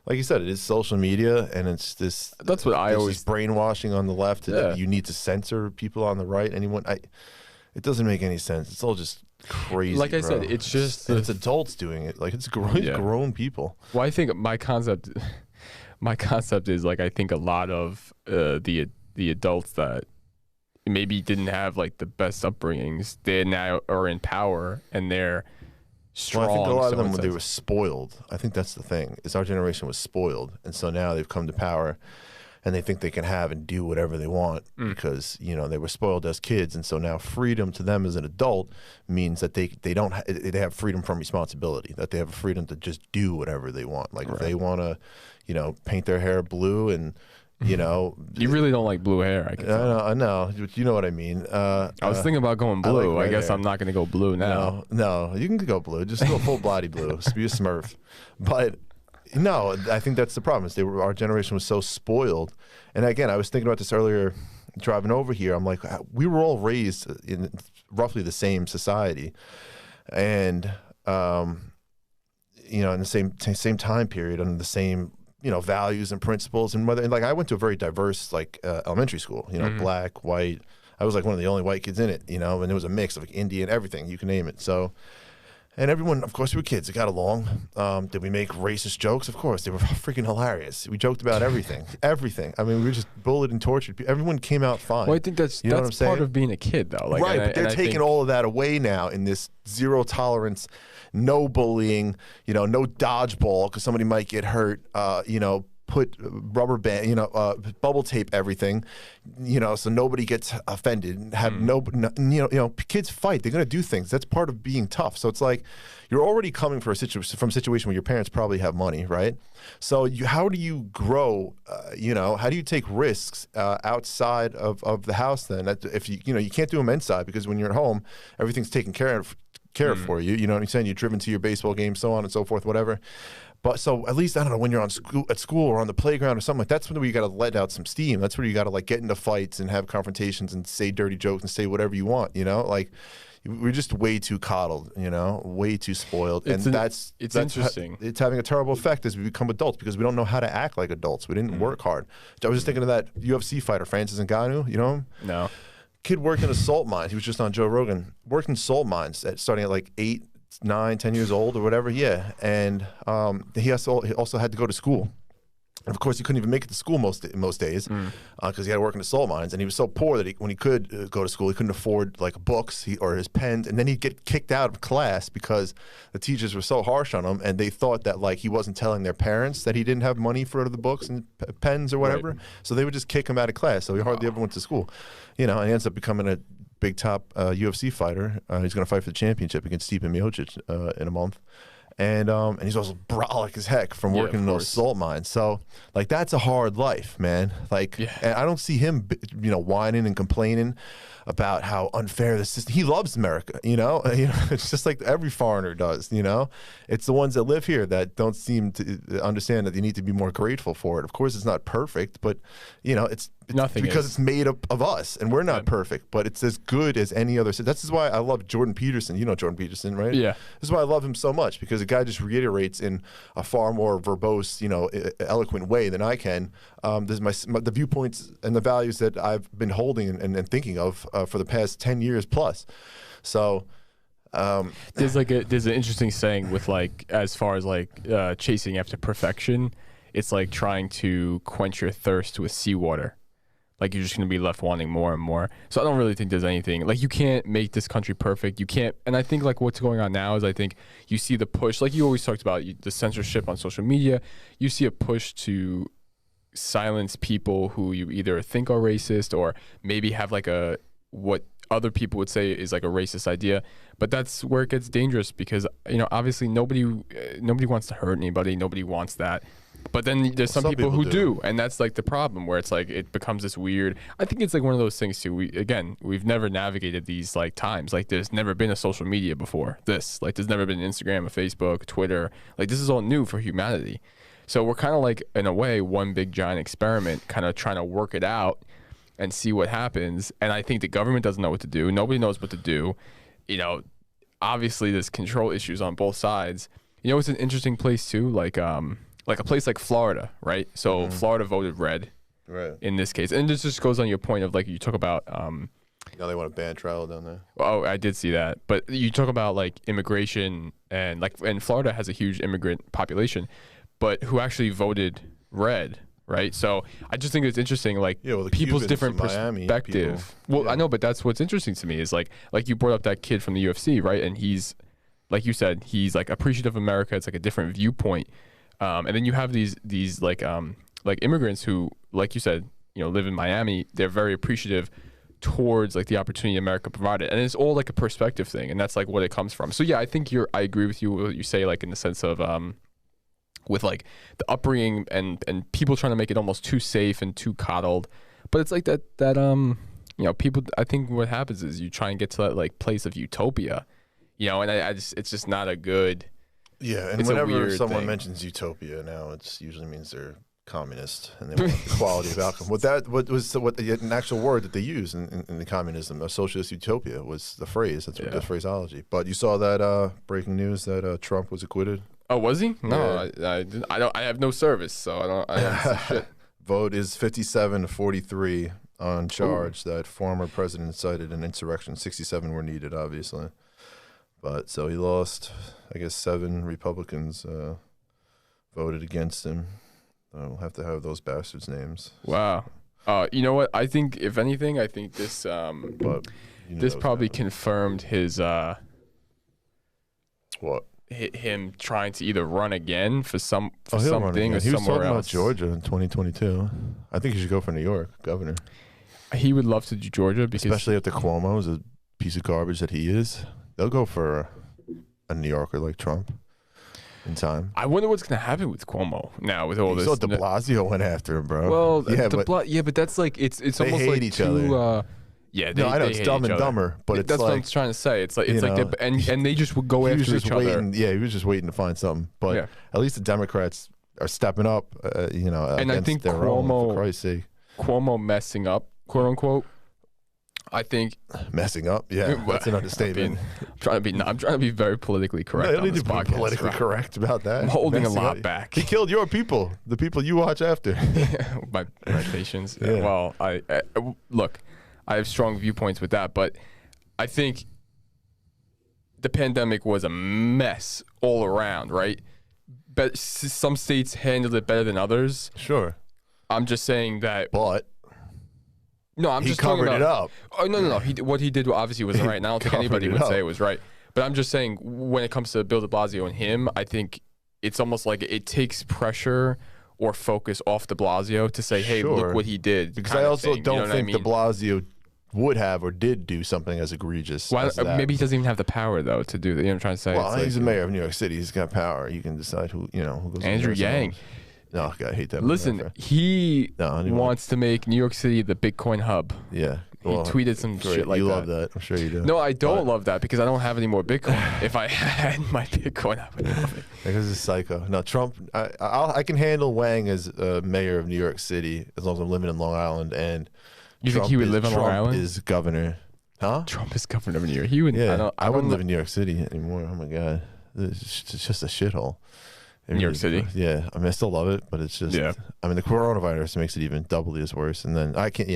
[SPEAKER 1] Like you said, it is social media, and it's this.
[SPEAKER 2] That's what I always
[SPEAKER 1] brainwashing on the left. That you need to censor people on the right. It doesn't make any sense. It's all just crazy.
[SPEAKER 2] Like I said, it's just
[SPEAKER 1] it's adults doing it. Like it's grown people.
[SPEAKER 2] Well, I think my concept is like I think a lot of the adults that maybe didn't have like the best upbringings, they now are in power and they're strong.
[SPEAKER 1] Well, I think a lot of them, they were spoiled. I think that's the thing, is our generation was spoiled. And so now they've come to power and they think they can have and do whatever they want because, they were spoiled as kids. And so now freedom to them as an adult means that they have freedom from responsibility, that they have a freedom to just do whatever they want. Like if they want to, paint their hair blue and, you really
[SPEAKER 2] don't like blue hair.
[SPEAKER 1] I know. You know what I mean. I
[SPEAKER 2] was thinking about going blue. I guess I'm not going to go blue now.
[SPEAKER 1] No, you can go blue. Just go full body blue. Be a Smurf. But no, I think that's the problem. Is our generation was so spoiled. And again, I was thinking about this earlier, driving over here. I'm like, we were all raised in roughly the same society, and in the same time period, under the same values and principles, and like I went to a very diverse elementary school, black, white. I was like one of the only white kids in it, and it was a mix of like Indian, everything, you can name it. So, and everyone, of course, we were kids. It got along. Did we make racist jokes? Of course, they were freaking hilarious. We joked about everything, everything. I mean, we were just bullied and tortured. Everyone came out fine.
[SPEAKER 2] Well, I think that's part of being a kid, though.
[SPEAKER 1] Right, but they're taking all of that away now in this zero tolerance, no bullying, no dodgeball because somebody might get hurt, put rubber band, bubble tape everything, so nobody gets offended. Have kids fight. They're going to do things. That's part of being tough. So it's like you're already coming from a situation where your parents probably have money, right? So how do you grow? How do you take risks outside of the house? Then if you can't do them inside because when you're at home, everything's taken care of for you. You know what I'm saying? You're driven to your baseball game, so on and so forth, whatever. But so at least, I don't know, when you're at school or on the playground or something like that's when you got to let out some steam. That's where you got to get into fights and have confrontations and say dirty jokes and say whatever you want, we're just way too coddled, way too spoiled. It's
[SPEAKER 2] interesting.
[SPEAKER 1] It's having a terrible effect as we become adults because we don't know how to act like adults. We didn't work hard. I was just thinking of that UFC fighter, Francis Ngannou, you know him?
[SPEAKER 2] No.
[SPEAKER 1] Kid worked in a salt mine. He was just on Joe Rogan. Worked in salt mines starting at 8, 9, 10 years old or whatever. Yeah, and he also had to go to school. And of course, he couldn't even make it to school most days because he had to work in the salt mines. And he was so poor that when he could go to school, he couldn't afford books or his pens. And then he'd get kicked out of class because the teachers were so harsh on him, and they thought that he wasn't telling their parents that he didn't have money for the books and pens or whatever. Right. So they would just kick him out of class. So he hardly ever went to school, and he ends up becoming a big top UFC fighter. He's going to fight for the championship against Stipe Miocic in a month. And he's also brolic as heck from working in those salt mines. So that's a hard life, man. And I don't see him, whining and complaining. about how unfair the system. He loves America, you know. It's just like every foreigner does, you know. It's the ones that live here that don't seem to understand that you need to be more grateful for it. Of course, it's not perfect, but you know, it's
[SPEAKER 2] Nothing
[SPEAKER 1] because
[SPEAKER 2] is.
[SPEAKER 1] it's made up of us, and we're not perfect, but it's as good as any other. This is why I love Jordan Peterson. You know Jordan Peterson, right?
[SPEAKER 2] Yeah.
[SPEAKER 1] This is why I love him so much, because the guy just reiterates in a far more verbose, you know, eloquent way than I can. There's the viewpoints and the values that I've been holding and thinking of for the past 10 years plus. So.
[SPEAKER 2] There's an interesting saying with like, as far as like chasing after perfection, it's like trying to quench your thirst with seawater. Like, you're just going to be left wanting more and more. So I don't really think there's anything, like, you can't make this country perfect. You can't, and I think like what's going on now is I think you see the push, like you always talked about, the censorship on social media. You see a push to silence people who you either think are racist or maybe have like what other people would say is like a racist idea. But that's where it gets dangerous, because, you know, obviously nobody wants to hurt anybody. Nobody wants that. But then there's some people who do, and that's like the problem, where it's like it becomes this weird. I think it's like one of those things too. We've never navigated these like times. Like, there's never been a social media before this. Like, there's never been Instagram, a Facebook, Twitter. Like, this is all new for humanity. So we're kind of like, in a way, one big giant experiment, kind of trying to work it out and see what happens. And I think the government doesn't know what to do. Nobody knows what to do. You know, obviously there's control issues on both sides. You know, it's an interesting place too. Like a place like Florida, right? So Florida voted red,
[SPEAKER 1] right,
[SPEAKER 2] in this case. And this just goes on your point of like, you talk about
[SPEAKER 1] now they want to ban travel down there.
[SPEAKER 2] Oh, I did see that. But you talk about like immigration, and Florida has a huge immigrant population, but who actually voted red, right? So I just think it's interesting, like,
[SPEAKER 1] the
[SPEAKER 2] people's
[SPEAKER 1] Cubans
[SPEAKER 2] different
[SPEAKER 1] from Miami,
[SPEAKER 2] perspective. Well, I know, but that's what's interesting to me is like you brought up that kid from the UFC, right? And he's, like you said, he's like appreciative of America. It's like a different viewpoint. And then you have these like immigrants who, like you said, you know, live in Miami. They're very appreciative towards like the opportunity America provided, and it's all like a perspective thing, and that's like what it comes from. So yeah, I think I agree with you what you say, like in the sense of with like the upbringing and people trying to make it almost too safe and too coddled. But it's like that you know, people. I think what happens is you try and get to that like place of utopia, you know, and it's just not a good.
[SPEAKER 1] Yeah, and whenever someone mentions utopia now, it usually means they're communist and they want equality of outcome. What an actual word that they use in the communism, a socialist utopia, was the phrase. That's what the phraseology. But you saw that breaking news that Trump was acquitted.
[SPEAKER 2] Oh, was he? No, I didn't. I have no service, so I don't see shit.
[SPEAKER 1] Vote is 57-43 on charge that former president incited an insurrection. 67 were needed, obviously. But so he lost. I guess 7 Republicans voted against him. We'll have to have those bastards' names.
[SPEAKER 2] Wow. You know what? I think, if anything, I think this this probably confirmed his
[SPEAKER 1] what?
[SPEAKER 2] Him trying to either run again for something or
[SPEAKER 1] he
[SPEAKER 2] somewhere
[SPEAKER 1] was talking
[SPEAKER 2] else.
[SPEAKER 1] About Georgia in 2022. I think he should go for New York governor.
[SPEAKER 2] He would love to do Georgia, because
[SPEAKER 1] especially after Cuomo is a piece of garbage that he is. They'll go for a New Yorker like Trump in time.
[SPEAKER 2] I wonder what's going to happen with Cuomo now with all this.
[SPEAKER 1] So De Blasio went after him, bro.
[SPEAKER 2] Well, but that's like it's
[SPEAKER 1] they
[SPEAKER 2] almost
[SPEAKER 1] hate
[SPEAKER 2] like
[SPEAKER 1] each
[SPEAKER 2] too.
[SPEAKER 1] Other.
[SPEAKER 2] Yeah,
[SPEAKER 1] I know it's Dumb and Dumber, but it's
[SPEAKER 2] that's
[SPEAKER 1] like,
[SPEAKER 2] what I'm trying to say. It's like and they just would go after each other.
[SPEAKER 1] Yeah, he was just waiting to find something. But at least the Democrats are stepping up. You know,
[SPEAKER 2] and I think
[SPEAKER 1] their own, for Christ's sake.
[SPEAKER 2] Cuomo messing up, quote unquote. I think
[SPEAKER 1] messing up. Yeah, that's an understatement.
[SPEAKER 2] I'm trying to be very politically correct.
[SPEAKER 1] No, you don't need to be politically correct about that.
[SPEAKER 2] I'm holding a lot back.
[SPEAKER 1] He killed your people, the people you watch after.
[SPEAKER 2] my patients.
[SPEAKER 1] Yeah.
[SPEAKER 2] Well, I look. I have strong viewpoints with that, but I think the pandemic was a mess all around, right? But some states handled it better than others.
[SPEAKER 1] Sure.
[SPEAKER 2] I'm just saying that.
[SPEAKER 1] But.
[SPEAKER 2] No, I'm just
[SPEAKER 1] covered
[SPEAKER 2] talking about,
[SPEAKER 1] it up.
[SPEAKER 2] Oh, no. What he did obviously wasn't right, and I don't think anybody would say it was right. But I'm just saying, when it comes to Bill de Blasio and him, I think it's almost like it takes pressure or focus off de Blasio to say, hey, look what he did.
[SPEAKER 1] Because I also don't think de Blasio would have or did do something as egregious as that.
[SPEAKER 2] Maybe he doesn't even have the power, though, to do that. You know what I'm trying to say?
[SPEAKER 1] Well, he's the mayor of New York City. He's got power. You can decide who goes.
[SPEAKER 2] Andrew Yang.
[SPEAKER 1] No, I hate that.
[SPEAKER 2] Listen, he wants to make New York City the Bitcoin hub.
[SPEAKER 1] Yeah.
[SPEAKER 2] He tweeted some shit like that.
[SPEAKER 1] You love that. I'm sure you do.
[SPEAKER 2] No, I don't love that because I don't have any more Bitcoin. If I had my Bitcoin, I would love it.
[SPEAKER 1] Because it's psycho. No, Trump, I can handle Wang as mayor of New York City as long as I'm living in Long Island. And
[SPEAKER 2] you think he would live on Long Island?
[SPEAKER 1] Trump is governor. Huh?
[SPEAKER 2] Trump is governor of New York. He would.
[SPEAKER 1] Yeah, I wouldn't live in New York City anymore. Oh my God. It's just a shithole.
[SPEAKER 2] New York City?
[SPEAKER 1] Yeah. I mean, I still love it, but it's just, I mean, the coronavirus makes it even doubly as worse. And then I think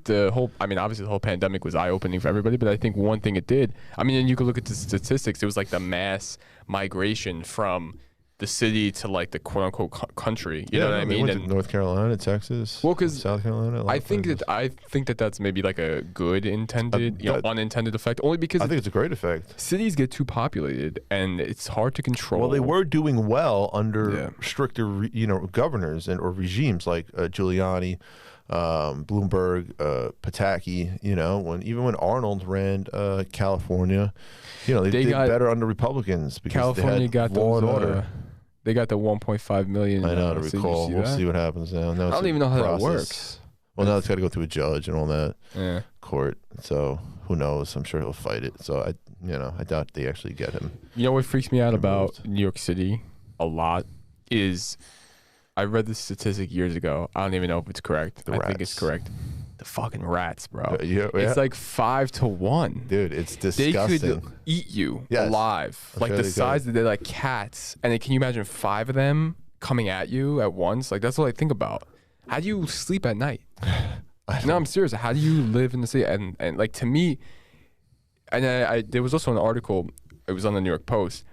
[SPEAKER 1] the whole, I mean, obviously the whole pandemic was eye-opening for everybody, but I think one thing it did, I mean, and you could look at the statistics, it was like the mass migration from the city to like the quote-unquote country. You know what I mean? Went to North Carolina, Texas, South Carolina.
[SPEAKER 2] I think that that's maybe like a good intended, unintended effect. Only because
[SPEAKER 1] I think it's a great effect.
[SPEAKER 2] Cities get too populated and it's hard to control.
[SPEAKER 1] Well, they were doing well under stricter, governors or regimes like Giuliani, Bloomberg, Pataki. Even when Arnold ran California, they did better under Republicans because
[SPEAKER 2] California
[SPEAKER 1] they had
[SPEAKER 2] got
[SPEAKER 1] law and order.
[SPEAKER 2] They got the 1.5 million.
[SPEAKER 1] I know, to recall. We'll see what happens now.
[SPEAKER 2] I don't even know how that works.
[SPEAKER 1] Well, now it's got to go through a judge and all that court. So who knows? I'm sure he'll fight it. So I doubt they actually get him.
[SPEAKER 2] You know what freaks me out about New York City a lot is I read this statistic years ago. I don't even know if it's correct. I think it's correct. The fucking rats, bro. It's like 5 to 1.
[SPEAKER 1] Dude, it's disgusting.
[SPEAKER 2] They could eat you alive. Like the size that they're like cats. And then can you imagine 5 of them coming at you at once? Like that's what I think about. How do you sleep at night? No, I'm serious. How do you live in the city? And like to me, and there was also an article, it was on the New York Post.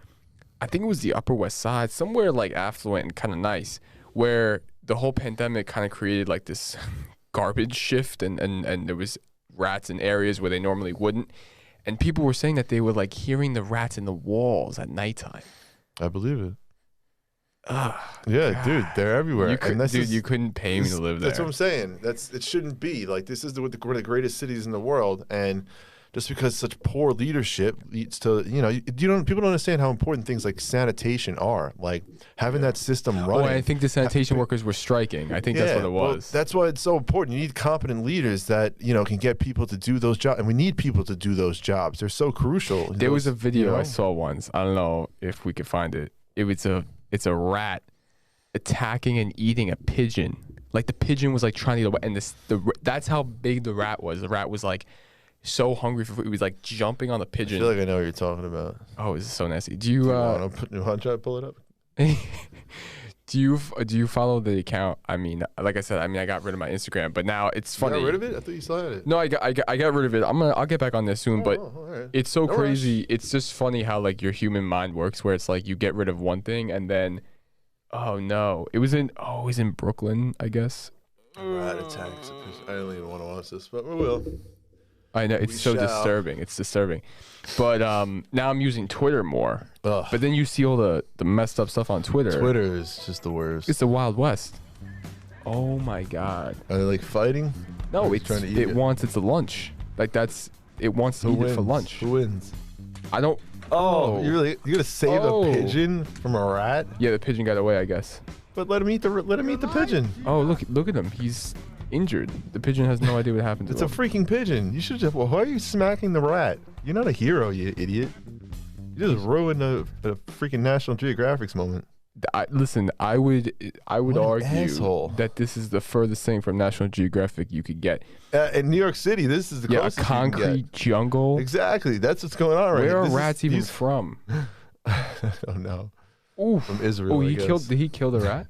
[SPEAKER 2] I think it was the Upper West Side, somewhere like affluent and kind of nice, where the whole pandemic kind of created like this garbage shift and there was rats in areas where they normally wouldn't, and people were saying that they were like hearing the rats in the walls at nighttime.
[SPEAKER 1] I believe it.
[SPEAKER 2] God.
[SPEAKER 1] Dude, they're everywhere.
[SPEAKER 2] You couldn't pay me to live there.
[SPEAKER 1] That's what I'm saying. It shouldn't be like this. Is one of the greatest cities in the world, and just because such poor leadership leads to people don't understand how important things like sanitation are. Like having that system running.
[SPEAKER 2] I think the sanitation workers were striking. I think that's what it was.
[SPEAKER 1] Well, that's why it's so important. You need competent leaders that can get people to do those jobs, and we need people to do those jobs. They're so crucial.
[SPEAKER 2] There was a video I saw once. I don't know if we could find it. It's a rat attacking and eating a pigeon. Like the pigeon was like trying to eat away, and that's how big the rat was. The rat was like so hungry for food. He was like jumping on the pigeon.
[SPEAKER 1] I feel like I know what you're talking about.
[SPEAKER 2] Oh, this is so nasty. Do you
[SPEAKER 1] want to try to pull it up?
[SPEAKER 2] Do you follow the account? I mean, like I said, I got rid of my Instagram, but now it's funny.
[SPEAKER 1] You got rid of it? I thought you still had it.
[SPEAKER 2] No, I got rid of it. I'll get back on this soon, but
[SPEAKER 1] right.
[SPEAKER 2] It's so crazy.
[SPEAKER 1] Rush.
[SPEAKER 2] It's just funny how like your human mind works, where it's like you get rid of one thing and then, oh no, it was in Brooklyn, I guess.
[SPEAKER 1] Rat attacks. I don't even want to watch this, but we will.
[SPEAKER 2] I know it's so disturbing. It's disturbing, but now I'm using Twitter more.
[SPEAKER 1] Ugh.
[SPEAKER 2] But then you see all the messed up stuff on Twitter.
[SPEAKER 1] Twitter is just the worst.
[SPEAKER 2] It's the Wild West. Oh my God.
[SPEAKER 1] Are they like fighting?
[SPEAKER 2] No, it wants its lunch. Like it wants to eat it for lunch.
[SPEAKER 1] Who wins?
[SPEAKER 2] I don't.
[SPEAKER 1] Oh, you're gonna save a pigeon from a rat?
[SPEAKER 2] Yeah, the pigeon got away, I guess.
[SPEAKER 1] But let him eat the pigeon.
[SPEAKER 2] Oh, look at him. He's injured. The pigeon has no idea what happened to him.
[SPEAKER 1] It's a freaking pigeon. You should just. Well, why are you smacking the rat? You're not a hero, you idiot. You just ruined a freaking National Geographic's moment.
[SPEAKER 2] Listen, I would argue
[SPEAKER 1] asshole.
[SPEAKER 2] that this is the furthest thing from National Geographic you could get.
[SPEAKER 1] In New York City, this is the closest
[SPEAKER 2] a concrete jungle.
[SPEAKER 1] Exactly. That's what's going on right now.
[SPEAKER 2] Where are rats even from?
[SPEAKER 1] I don't know.
[SPEAKER 2] Ooh.
[SPEAKER 1] From Israel.
[SPEAKER 2] Did he kill the rat?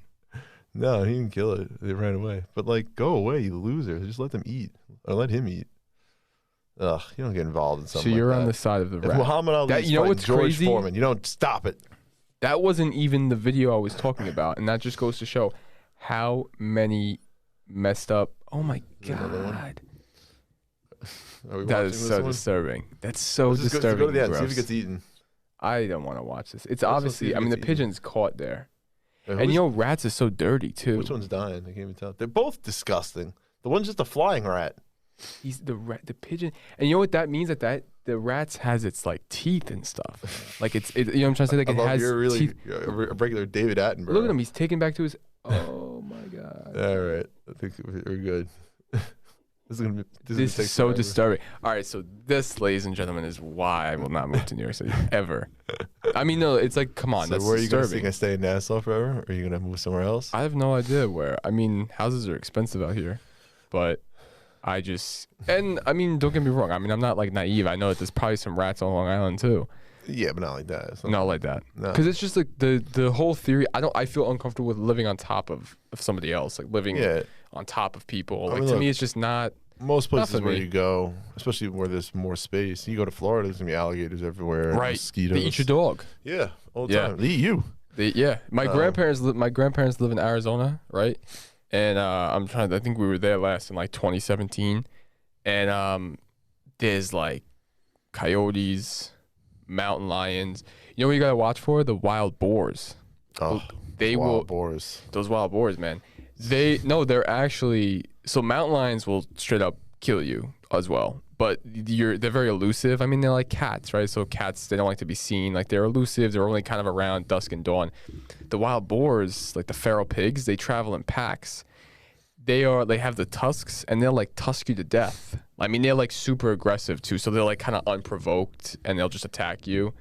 [SPEAKER 1] No, he didn't kill it. They ran away. But like, go away, you loser. Just let them eat. Or let him eat. Ugh, you don't get involved in something.
[SPEAKER 2] So you're
[SPEAKER 1] like
[SPEAKER 2] on
[SPEAKER 1] that.
[SPEAKER 2] the side of the rat.
[SPEAKER 1] Muhammad Ali,
[SPEAKER 2] what's
[SPEAKER 1] George
[SPEAKER 2] crazy?
[SPEAKER 1] Foreman. You don't stop it.
[SPEAKER 2] That wasn't even the video I was talking about, and that just goes to show how many messed up. Oh my God. That is so disturbing. That's so disturbing.
[SPEAKER 1] Go to the end. See if it gets eaten.
[SPEAKER 2] I don't want to watch this. It's obviously. I mean, the pigeon's caught there, and rats are so dirty too.
[SPEAKER 1] Which one's dying? I can't even tell. They're both disgusting. The one's just a flying rat.
[SPEAKER 2] He's the pigeon, and you know what that means? That the rats has its like teeth and stuff. Like you know what I'm trying to say? Like it has teeth.
[SPEAKER 1] A regular David Attenborough.
[SPEAKER 2] Look at him. He's taken back to his. Oh my God.
[SPEAKER 1] All right, I think we're good.
[SPEAKER 2] This is so disturbing. All right, so this, ladies and gentlemen, is why I will not move to New York City ever. I mean, no, it's like, come on,
[SPEAKER 1] So
[SPEAKER 2] that's
[SPEAKER 1] where are you
[SPEAKER 2] disturbing.
[SPEAKER 1] going to stay in Nassau forever? Or are you going to move somewhere else?
[SPEAKER 2] I have no idea where. I mean, houses are expensive out here, but I mean, don't get me wrong. I mean, I'm not like naive. I know that there's probably some rats on Long Island too.
[SPEAKER 1] Yeah, but not like that. It's
[SPEAKER 2] Not like that.
[SPEAKER 1] No.
[SPEAKER 2] Because it's just like the whole theory. I feel uncomfortable with living on top of somebody else, like living on top of people. Like, to me, it's just not.
[SPEAKER 1] Most places where
[SPEAKER 2] me.
[SPEAKER 1] you go, especially where there's more space, you go to Florida, there's gonna be alligators everywhere.
[SPEAKER 2] Right.
[SPEAKER 1] Mosquitoes.
[SPEAKER 2] They eat your dog.
[SPEAKER 1] Yeah, all the time. They eat you.
[SPEAKER 2] My grandparents live in Arizona, right? And I think we were there last in like 2017, and there's like coyotes, mountain lions. You know what you gotta watch for? The wild boars.
[SPEAKER 1] Oh, wild boars.
[SPEAKER 2] Those wild boars, man. They're actually, so mountain lions will straight up kill you as well. But they're very elusive. I mean, they're like cats, right? So cats, they don't like to be seen. Like, they're elusive. They're only kind of around dusk and dawn. The wild boars, like the feral pigs, they travel in packs. They have the tusks, and they'll like tusk you to death. I mean, they're like super aggressive too. So they're like kind of unprovoked, and they'll just attack you.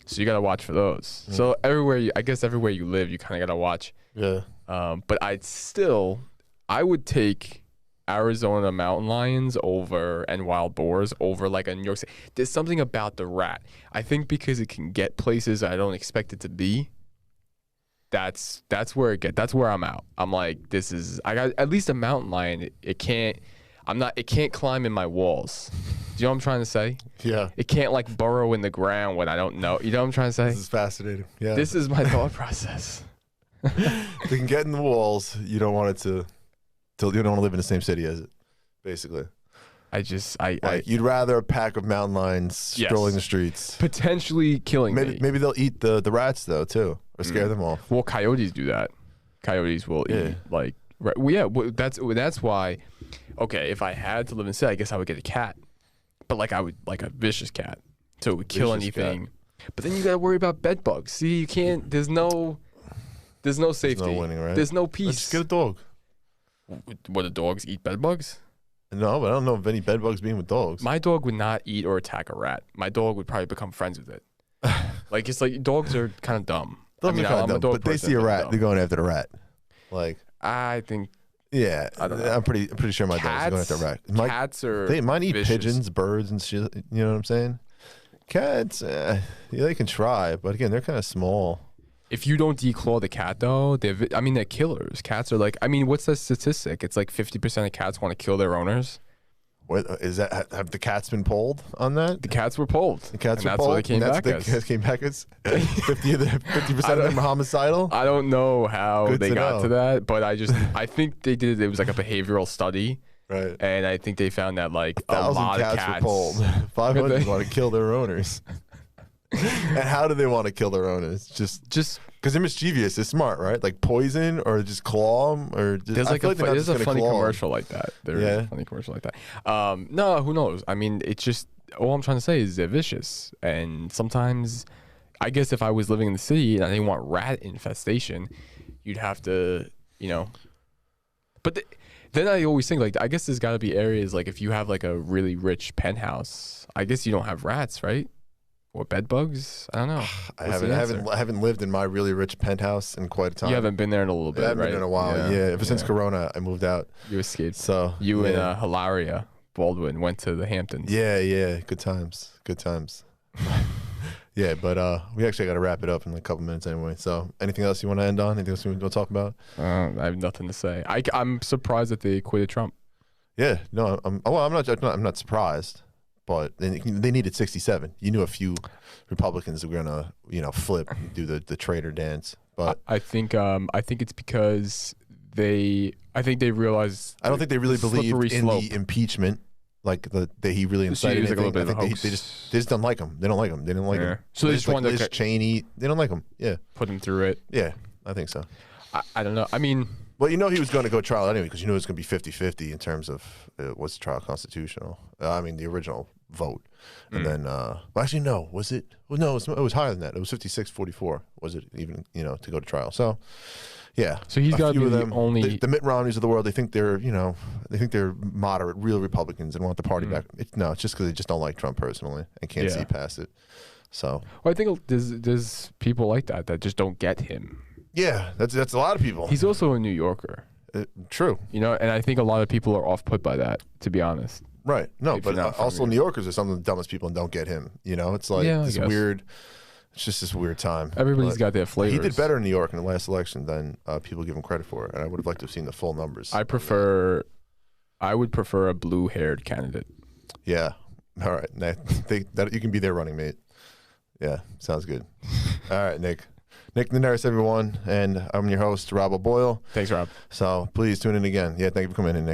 [SPEAKER 2] So you gotta watch for those. So everywhere you live, you kind of gotta watch.
[SPEAKER 1] Yeah.
[SPEAKER 2] But I would take Arizona mountain lions and wild boars over like a New York City. There's something about the rat. I think because it can get places I don't expect it to be. That's where I'm out. I'm like, I got at least a mountain lion. It can't climb in my walls. Do you know what I'm trying to say?
[SPEAKER 1] Yeah.
[SPEAKER 2] It can't like burrow in the ground when I don't know. You know what I'm trying to say?
[SPEAKER 1] This is fascinating. Yeah.
[SPEAKER 2] This is my thought process.
[SPEAKER 1] If it can get in the walls, you don't want it to you don't want to live in the same city as it, basically. You'd rather a pack of mountain lions strolling the streets.
[SPEAKER 2] Potentially killing me.
[SPEAKER 1] Maybe they'll eat the rats, though, too, or scare them off.
[SPEAKER 2] Well, coyotes do that. Coyotes will eat, like, right. Well, yeah, that's why, okay, if I had to live in the city, I guess I would get a cat. But, like, I would, like a vicious cat. So it would kill anything. Cat. But then you got to worry about bed bugs. See, you can't, there's no safety. There's no winning, right? There's no peace.
[SPEAKER 1] Let's just get a dog.
[SPEAKER 2] What, do dogs eat bed bugs?
[SPEAKER 1] No, but I don't know of any bed bugs being with dogs.
[SPEAKER 2] My dog would not eat or attack a rat. My dog would probably become friends with it. Like, it's like dogs are kind of dumb.
[SPEAKER 1] Dogs are kind of dumb, but they see a rat, they're going after the rat. Like,
[SPEAKER 2] I think.
[SPEAKER 1] Yeah, I don't know. I'm pretty sure my dog's going after a rat.
[SPEAKER 2] Cats are.
[SPEAKER 1] They might eat
[SPEAKER 2] vicious.
[SPEAKER 1] pigeons, birds, and shit. You know what I'm saying? Cats, yeah, they can try, but again, they're kind of small.
[SPEAKER 2] If you don't declaw the cat, though, they're killers. Cats are like, what's the statistic? It's like 50% of cats want to kill their owners.
[SPEAKER 1] What is that? Have the cats been polled on that?
[SPEAKER 2] The cats were polled.
[SPEAKER 1] The cats were
[SPEAKER 2] that's
[SPEAKER 1] polled.
[SPEAKER 2] What they came back as.
[SPEAKER 1] The cats came back as 50% of them are homicidal.
[SPEAKER 2] I don't know how they got to that, but I think they did. It was like a behavioral study.
[SPEAKER 1] Right.
[SPEAKER 2] And I think they found that like
[SPEAKER 1] 1,000
[SPEAKER 2] lot
[SPEAKER 1] cats
[SPEAKER 2] of cats
[SPEAKER 1] were polled. 500 want to kill their owners. And how do they want to kill their owners? Just because they're mischievous. They're smart, right? Like poison or just claw them or just.
[SPEAKER 2] There's a funny commercial like that. There's a funny commercial like that. No, who knows? I mean, it's just all I'm trying to say is they're vicious, and sometimes, I guess if I was living in the city and I didn't want rat infestation, you'd have to, But then I always think like I guess there's got to be areas like if you have like a really rich penthouse, I guess you don't have rats, right? Or bed bugs? I don't know.
[SPEAKER 1] I haven't lived in my really rich penthouse in quite a time.
[SPEAKER 2] You haven't been there in a little bit,
[SPEAKER 1] I haven't
[SPEAKER 2] right?
[SPEAKER 1] been in a while. Yeah. Ever since Corona, I moved out.
[SPEAKER 2] You escaped.
[SPEAKER 1] So
[SPEAKER 2] you and Hilaria Baldwin went to the Hamptons.
[SPEAKER 1] Yeah. Good times. Yeah, but we actually got to wrap it up in a couple minutes anyway. So anything else you want to end on? Anything else you want to talk about?
[SPEAKER 2] I have nothing to say. I'm surprised that they acquitted Trump.
[SPEAKER 1] Yeah. No. I'm not surprised. But they needed 67. You knew a few Republicans were gonna, flip, and do the traitor dance. But
[SPEAKER 2] I think it's because I think they realized.
[SPEAKER 1] I don't think they really believed in the impeachment, like that he really incited anything. I think they just don't like him. They don't like him. They didn't like him.
[SPEAKER 2] So they just wanted
[SPEAKER 1] Liz Cheney. They don't like him. Yeah.
[SPEAKER 2] Put him through it.
[SPEAKER 1] Yeah, I think so.
[SPEAKER 2] I don't know. I mean.
[SPEAKER 1] Well, he was going to go trial anyway because it was going to be 50-50 in terms of was the trial constitutional. The original vote. And then, actually, no. Was it? Well, no, it was higher than that. It was 56-44. Was it even, to go to trial? So, Yeah.
[SPEAKER 2] So he's got to be the only.
[SPEAKER 1] The Mitt Romneys of the world. They think they're moderate, real Republicans and want the party back. No, it's just because they just don't like Trump personally and can't see past it. So.
[SPEAKER 2] Well, I think there's people like that just don't get him.
[SPEAKER 1] Yeah, that's a lot of people.
[SPEAKER 2] He's also a New Yorker.
[SPEAKER 1] True.
[SPEAKER 2] You know, and I think a lot of people are off put by that, to be honest.
[SPEAKER 1] Right. No, but also New Yorkers are some of the dumbest people and don't get him. You know, it's like this weird. It's just this weird time.
[SPEAKER 2] Everybody's got their flavors.
[SPEAKER 1] He did better in New York in the last election than people give him credit for, and I would have liked to have seen the full numbers.
[SPEAKER 2] I would prefer a blue-haired candidate.
[SPEAKER 1] Yeah. All right. That you can be their running mate. Yeah. Sounds good. All right, Nick. Nick the Nurse, everyone, and I'm your host, Rob O'Boyle.
[SPEAKER 2] Thanks, Rob.
[SPEAKER 1] So please tune in again. Yeah, thank you for coming in, Nick.